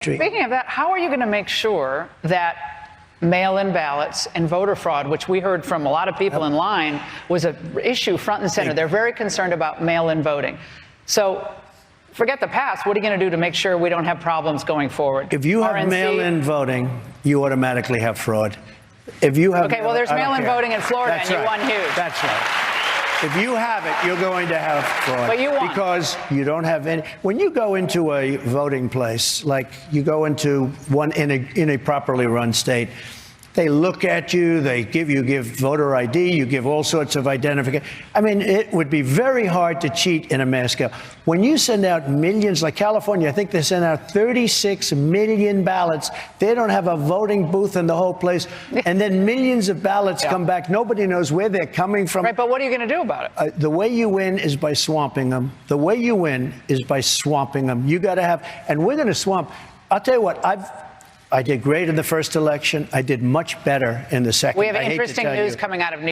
Speaking of that, how are you going to make sure that mail-in ballots and voter fraud, which we heard from a lot of people in line, was an issue front and center? They're very concerned about mail-in voting. So forget the past. What are you going to do to make sure we don't have problems going forward? If you have mail-in voting, you automatically have fraud. If you have well, there's mail-in voting in Florida, That's and you right. won huge. That's right. If you have it, you're going to have fraud. But you won. Because you don't have any. When you go into a voting place, like you go into one in a properly run state, they look at you, they give voter ID, you give all sorts of identification. I mean, it would be very hard to cheat in a mass scale. When you send out millions, like California, I think they sent out 36 million ballots. They don't have a voting booth in the whole place. And then millions of ballots come back. Nobody knows where they're coming from. Right, but what are you going to do about it? The way you win is by swamping them. The way you win is by swamping them. You got to have, and we're going to swamp. I'll tell you what, I did great in the first election. I did much better in the second. We have interesting news coming out of New York.